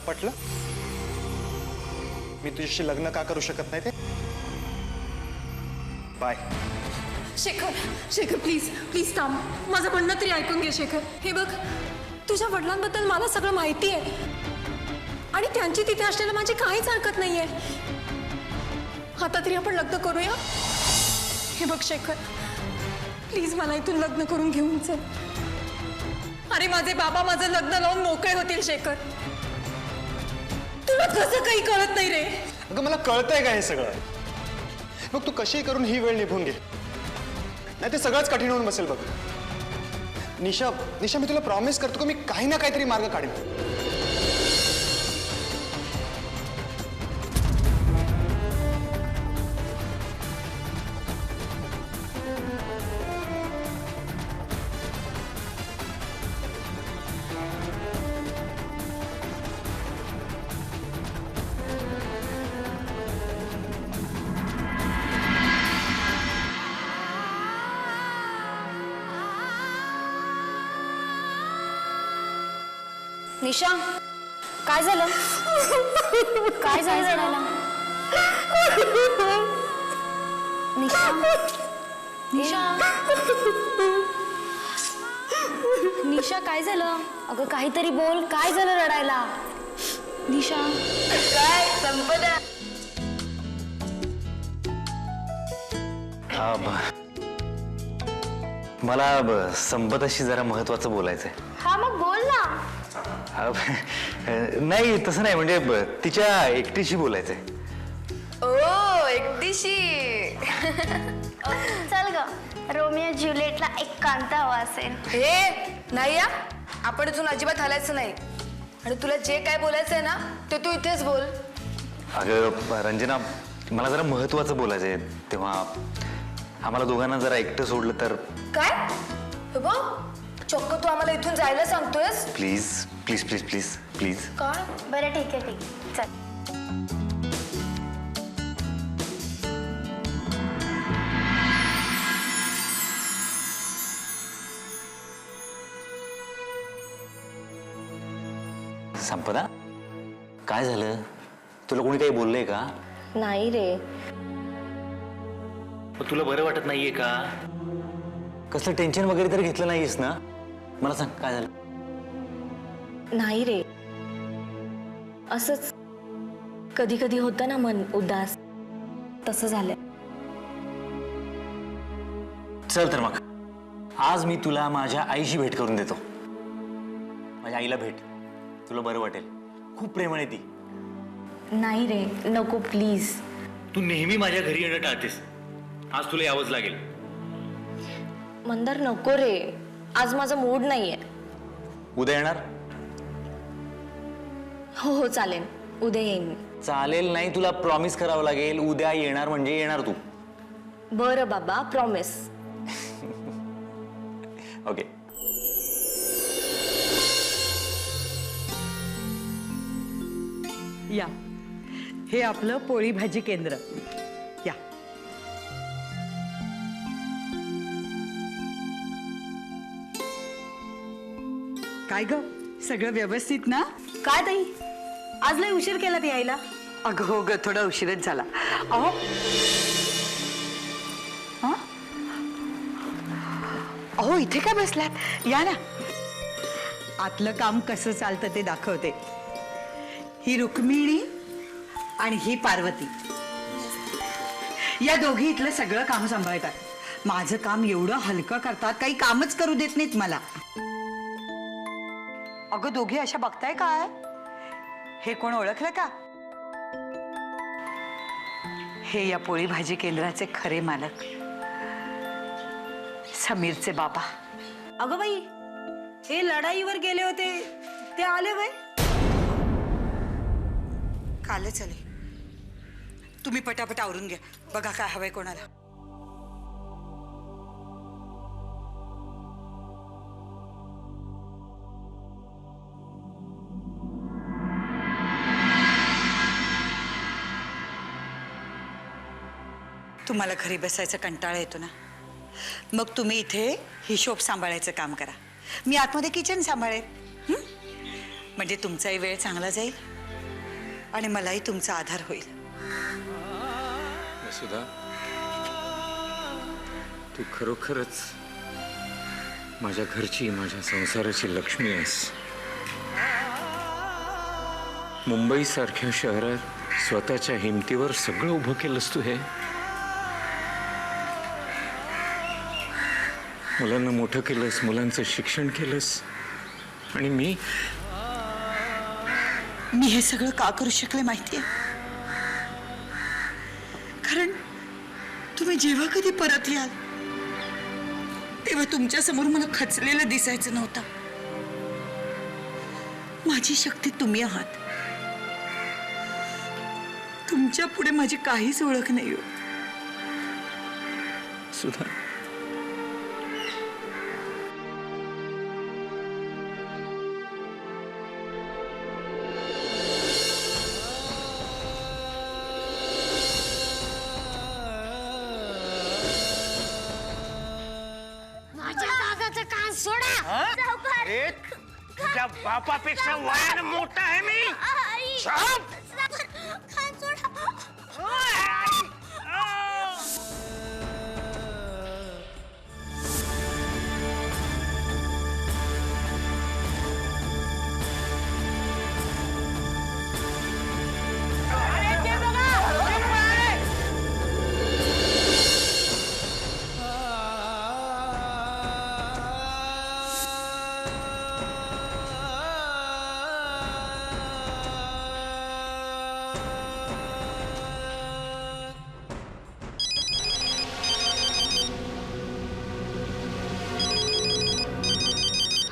पटलं? मी तुझ्याशी लग्न का करू शकत नाही ते? Bye. Shekhar, Shekhar please please थांब. माझं म्हणणं तरी ऐकून घे शेखर. हे बघ, तुझ्या वडिलांबद्दल मला सगळं माहिती आहे आणि त्यांची तिथे असलेलं माझी काहीच हरकत नाहीये. आता तरी आपण लग्न करूया. हे बघ शेखर, प्लीज मला इथून लग्न करून घेऊन चल. अरे माझे बाबा माझं लग्न लावून मोकळे होतील शेखर. तुला कसं काही कळत नाही रे. अगं मला कळतंय का हे सगळं? मग तू कशी करून ही वेळ निभून घे, नाही ते सगळंच कठीण होऊन बसेल बघ. निशा निशा, मी तुला प्रॉमिस करतो की मी काही ना काहीतरी मार्ग काढेन. निशा, काय झालं? काय झालं रडायला? निशा, निशा, निशा, काय झालं? अगं काहीतरी बोल. काय झालं रडायला? निशा, काय संपदा? मला संपदाशी जरा महत्वाचं बोलायचंय. हा मग बोल ना. नाही तसं नाही, म्हणजे तिच्या एकटीशी बोलायचंय. ओ एकटीशी. चल ग, रोमिओ ज्युलिएटला एकांत हवा असेल. हे नाही या, आपण इथून अजिबात हलायचं नाही. आणि तुला जे काय बोलायचंय ना ते तू इथेच बोल. अगं रंजना, मला जरा महत्वाचं बोलायचंय. तेव्हा आम्हाला दोघांना जरा एकटं सोडलं तर. काय? हे बघ, चक्क तू आम्हाला इथून जायला सांगतोयस? Please please please please please. काय? बरं ठीक आहे, ठीक आहे. चल. संपदा, काय झालं? तुला कोणी काही बोललंय का? नाही रे. तुला बरं वाटत नाहीये का? कसलं टेन्शन वगैरे तर घेतलं नाहीयेस ना? मला सांग, काय झालं? नाही रे, असंच कधी कधी होतं ना मन उदास, तसं झालं. चल तर मग आज मी तुला माझ्या आईशी भेट करून देतो. माझ्या आईला भेट, तुला बरं वाटेल. खूप प्रेमळ आहे ती. नाही रे, नको प्लीज. तू नेहमी माझ्या घरी येणं टाळतेस, आज तुला यावंच लागेल. मंदार नको रे, आज माझा मूड नाहीये. उद्या येणार? हो हो चालेल, उद्या येईन मी. चालेल नाही, तुला प्रॉमिस करावं लागेल. उद्या येणार म्हणजे येणार तू. बरं बाबा, प्रॉमिस. ओके. या, हे आपलं पोळी भाजी केंद्र. या. काय ग, सगळं व्यवस्थित ना? काय ताई, आज लय उशीर केला ते यायला? अगं हो ग, थोडा उशीरच झाला. अहो, हा? अहो इथे काय बसलात? या ना, आतलं काम कसं चालतं ते दाखवते. ही रुक्मिणी आणि ही पार्वती, या दोघी इथलं सगळं काम सांभाळतात. माझं काम एवढं हलकं करतात, काही कामच करू देत नाहीत मला. अगं दोघी अशा बघताय काय? हे कोण ओळखलं का? हे या पोळी भाजी केंद्राचे खरे मालक, समीरचे बाबा. अगं बाई, हे लढाईवर गेले होते ते आले बाई? कालच आले. तुम्ही पटापट आवरून घ्या, बघा काय हवंय कोणाला. तुम्हाला घरी बसायचा कंटाळा येतो ना, मग तुम्ही इथे हिशोब सांभाळायचं काम करा. मी आतमध्ये किचन सांभाळेन. म्हणजे तुमचाही वेळ चांगला जाईल आणि मलाही तुमचा आधार होईल. सुधा, तू खरोखरच माझ्या घरची, माझ्या संसाराची लक्ष्मी आहेस. मुंबईसारख्या शहरात स्वतःच्या हिमतीवर सगळं उभं केलंस तू. हे मुलांना मोठं केलंस, मुलांचं शिक्षण केलंस. आणि मी हे सगळं का करू शकले माहितीये? कारण तुम्ही जेव्हा कधी परत याल तेव्हा तुमच्या समोर मला खचलेलं दिसायचं नव्हतं. माझी शक्ती तुम्ही आहात. तुमच्या पुढे माझी काहीच ओळख नाही हो. सुधा, माझ्या दादाचं कान सोडा. अरे तुझ्या बापापेक्षा वयानं मोठा आहे मी. छाप! कान सोडा.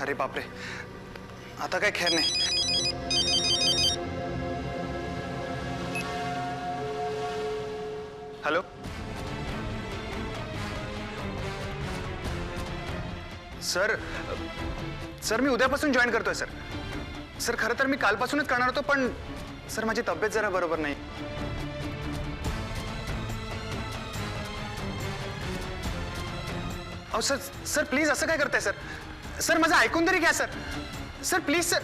अरे बापरे, आता काय खैर नाही. Hello sir. सर मी उद्यापासून जॉईन करतोय सर. सर खरं तर मी कालपासूनच करणार होतो, पण सर माझी तब्येत जरा बरोबर नाही. अहो सर, सर प्लीज असं काय करताय सर? सर माझं ऐकून तरी घ्या sir. Sir please sir.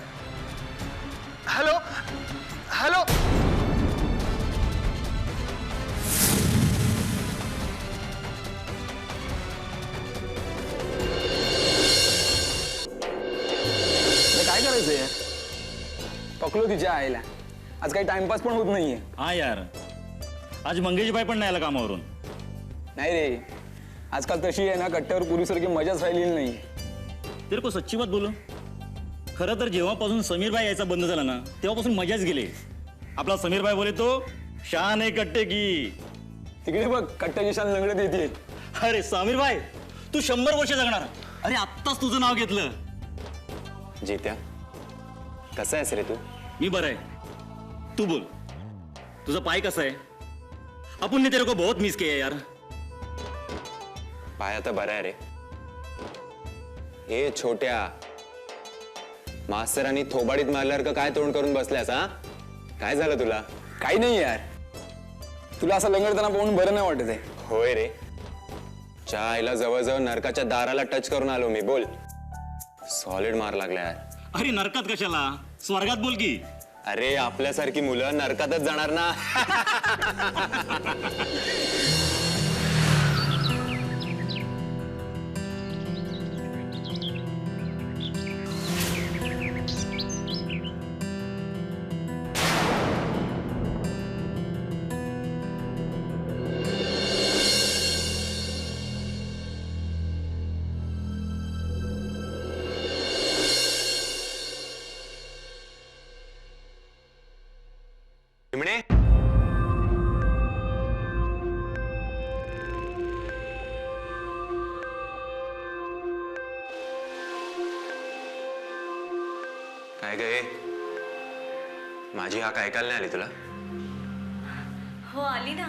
Hello hello. काय करायचंय? पकलो तिच्या आईला. आज काही टाइमपास पण होत नाहीये. हा यार, आज मंगेशबाई पण नाही आला कामावरून. नाही रे, आजकाल तशी आहे ना, कट्ट्यावर पूर्वीसारखी मजाच राहिलेली नाही. तेरे को सच्ची बात बोलू, खरं तर जेव्हापासून समीरबाई यायचा बंद झाला ना, तेव्हापासून मजाच गेली. आपला समीरबाई बोले तो शान आहे कट्टे की. तिकडे बघ, कट्ट्याची शान लंगडत येते. अरे समीरबाई, तू 100 वर्ष जगणार. अरे आत्ताच तुझं नाव घेतलं. जेत्या, कसा आहेस रे तू? मी बरं आहे, तू बोल. तुझा पाय कसा आहे? आपण ने तेरे को बहुत मिस किया यार. पाय आता बरा आहे रे. ए छोट्या, मास्तरांनी थोबाडीत मारल्यावर का काय तोंड करून बसल्यास? हा, काय झालं तुला? काही नाही यार, तुला असं लंगडताना पाहून बरं नाही वाटत आहे. होय रे, च्या आईला जवळजवळ नरकाच्या दाराला टच करून आलो मी. बोल. सॉलिड मार लागला यार. अरे नरकात कशाला, स्वर्गात बोल की. अरे आपल्यासारखी मुलं नरकातच जाणार ना. चिमणे, काय गे, माझी हाक ऐकायला नाही आली तुला? हो आली ना.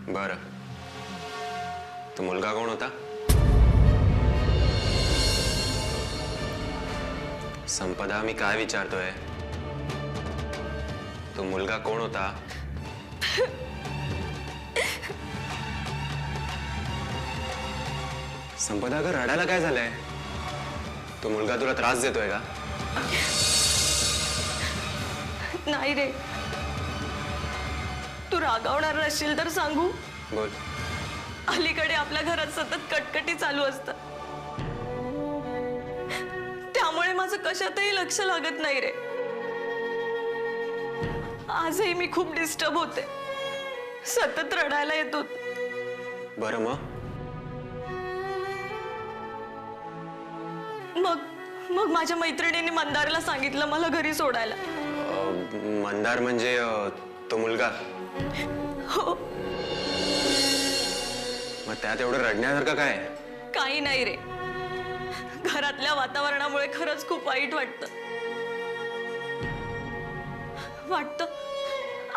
बर, तो मुलगा कोण होता? संपदा, मी काय विचारतोय? तो मुलगा कोण होता? संपदा, अगं रडायला काय झालंय? तो मुलगा तुला त्रास देतोय का? नाही रे, तू रागावणार नसशील तर सांगू. बोल. अलीकडे आपल्या घरात सतत कटकटी चालू असतात, त्यामुळे माझं कशातही लक्ष लागत नाही रे. आजही मी खूप डिस्टर्ब होते, सतत रडायला येतो. बरं मग माझ्या मैत्रिणींनी मंदारला सांगितलं मला घरी सोडायला. मंदार म्हणजे तो मुलगा? हो. मग त्यात एवढं रडण्यासारखं काय? काही नाही रे, घरातल्या वातावरणामुळे खरंच खूप वाईट वाटतं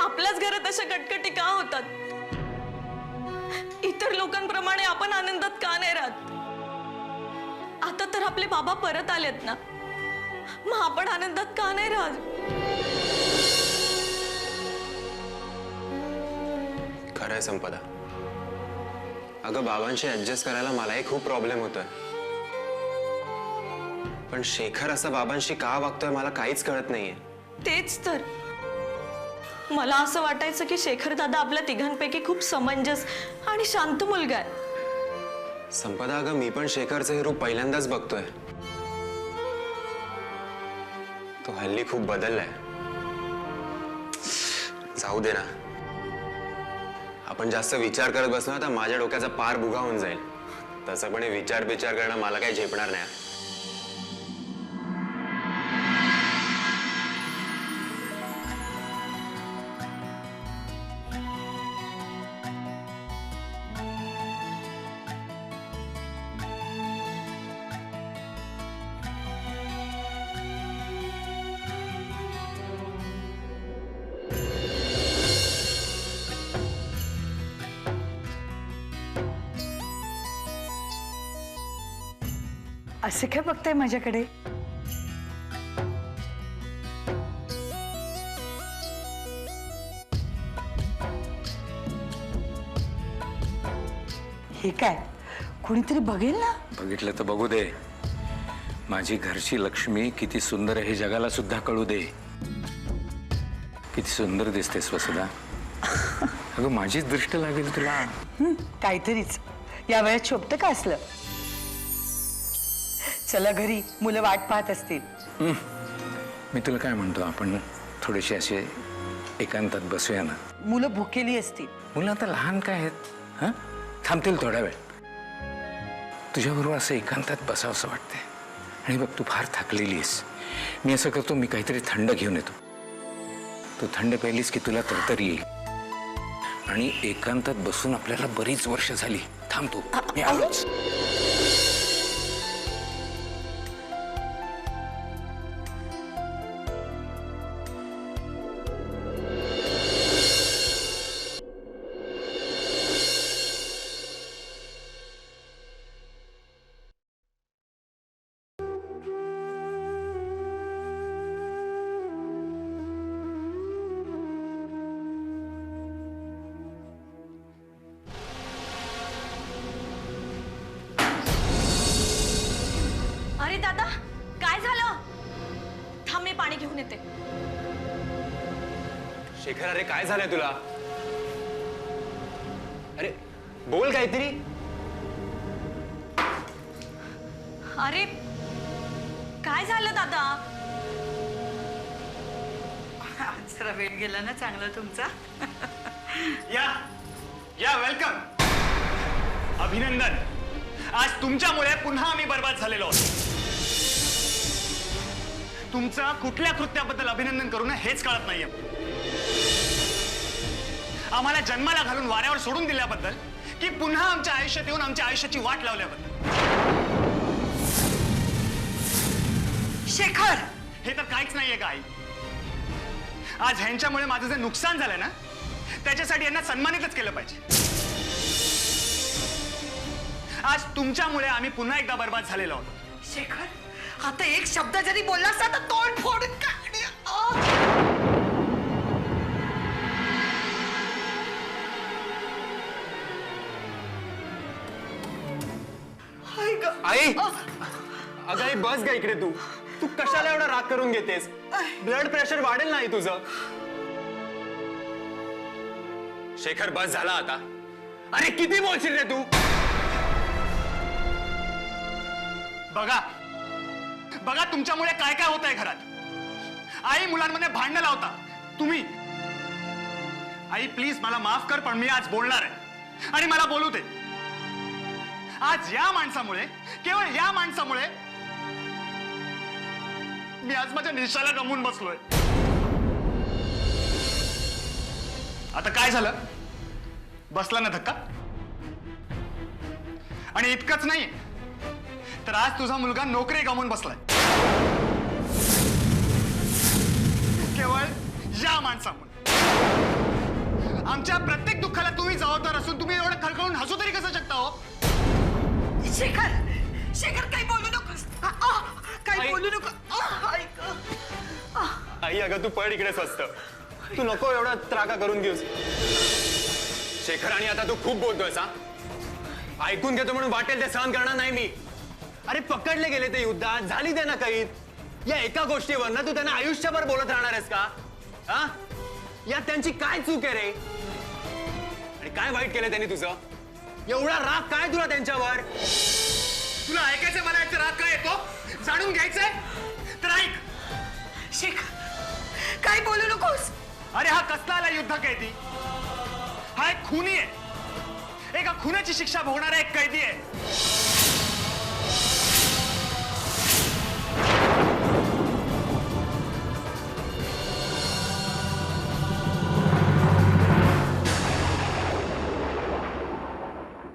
आपल्याच घरात अशा कटकटी का होतात. इतर लोकांप्रमाणे आपण आनंदात का नाही राहत. आता तर आपले बाबा परत आलेत ना, मग आपण आनंदात का नाही राहत. खरंय संपदा. अगं बाबांशी ऍडजस्ट करायला मलाही खूप प्रॉब्लेम होतोय, पण शेखर असं बाबांशी का वागतोय मला काहीच कळत नाहीये. तेच तर मला असं वाटायचं की शेखर दादा आपल्या तिघांपैकी खूप समंजस आणि शांत मुलगा आहे. संपदा, अगं मी पण शेखरचं हे रूप पहिल्यांदाच बघतोय. तो हल्ली खूप बदललाय. जाऊ दे ना, आपण जास्त विचार करत बसलो तर माझ्या डोक्याचा पार बुगा होऊन जाईल. तसं पण विचार करणं मला काही झेपणार नाही. असे काय बघताय माझ्याकडे? हे काय कोणीतरी बघेल ना? बघितलं तर बघू दे. माझी घरची लक्ष्मी किती सुंदर आहे हे जगाला सुद्धा कळू दे. किती सुंदर दिसतेस वसुधा. अगं माझीच दृष्ट लागेल तुला. काहीतरीच या वेळेत शोभतं का असलं? चला घरी, मुलं वाट पाहत असतील. मी तुला काय म्हणतो, आपण थोडेसे असे एकांतात बसूया ना. मुलं भुकेली असतील. मुलं आता लहान काय आहेत, हा थांबतील थोडा वेळ. तुझ्याबरोबर असं एकांतात बसावंसं वाटतंय. आणि बघ तू फार थकलेली आहेस. मी असं करतो, मी काहीतरी थंड घेऊन येतो. तू थंड प्यायलीस की तुला तरतरी येईल. आणि एकांतात बसून आपल्याला बरीच वर्ष झाली. थांबतो, मी आलोच. अरे दादा, काय झालं? थांब, मी पाणी घेऊन येते. शेखर, अरे काय झालंय तुला? अरे बोल काहीतरी. अरे काय झालं दादा? आज जरा वेळ गेला ना चांगला तुमचा. या वेलकम. अभिनंदन. आज तुमच्यामुळे पुन्हा आम्ही बर्बाद झालेलो आहोत. तुमचं कुठल्या कृत्याबद्दल अभिनंदन करू नये हेच कळत नाहीये. आम्हाला जन्माला घालून वाऱ्यावर सोडून दिल्याबद्दल की पुन्हा आमच्या आयुष्यात येऊन आमच्या आयुष्याची वाट लावल्याबद्दल. शेखर, हे तर काहीच नाहीये का आई? आज ह्यांच्यामुळे माझं जे नुकसान झालंय ना, त्याच्यासाठी यांना सन्मानितच केलं पाहिजे. आज तुमच्यामुळे आम्ही पुन्हा एकदा बर्बाद झालेलो आहोत. शेखर, आता एक शब्द जरी बोललास तर तोंड फोडून काढ. आई, अगं आई बस ग इकडे. तू कशाला एवढा राग करून घेतेस? ब्लड प्रेशर वाढेल नाही तुझं. शेखर बस झाला आता. अरे किती बोलशील रे तू. बघा बघा तुमच्यामुळे काय काय होत आहे घरात. आई मुलांमध्ये भांडणं लावता तुम्ही. आई प्लीज मला माफ कर, पण मी आज बोलणार आहे आणि मला बोलू दे. आज या माणसामुळे, केवळ या माणसामुळे मी आज माझ्या निशाला गमवून बसलोय. आता काय झालं, बसला ना धक्का. आणि इतकंच नाही तर आज तुझा मुलगा नोकरी गमावून बसलाय केवळ या माणसामुळे. आमच्या प्रत्येक दुःखाला तुम्ही जबाबदार असून तुम्ही एवढं खळखळून हसू तरी कसं शकता हो. शेखर शेखर काही बोलू नकोस. काही बोलू नको. आई अगं तू पड इकडे स्वस्त. तू नको एवढा त्राका करून घेऊस. शेखर आणि आता तू खूप बोलतोयस हा. ऐकून घेतो म्हणून वाटेल ते सहन करणार नाही मी. अरे पकडले गेले ते युद्धात, झाली ते ना कैद. या एका गोष्टीवर ना तू त्यांना आयुष्यभर बोलत राहणार आहेस का. हा यात त्यांची काय चूक आहे रे. आणि काय वाईट केलं त्यांनी तुझं. एवढा राग काय तुला त्यांच्यावर. तुला ऐकायचंय मला याचा राग काय येतो, जाणून घ्यायचंय तर ऐक. शेखर काही बोलू नकोस. अरे हा कसला आला युद्ध कैदी. हा एक खुनी आहे. एका खुनाची शिक्षा भोगणारा एक कैदी आहे.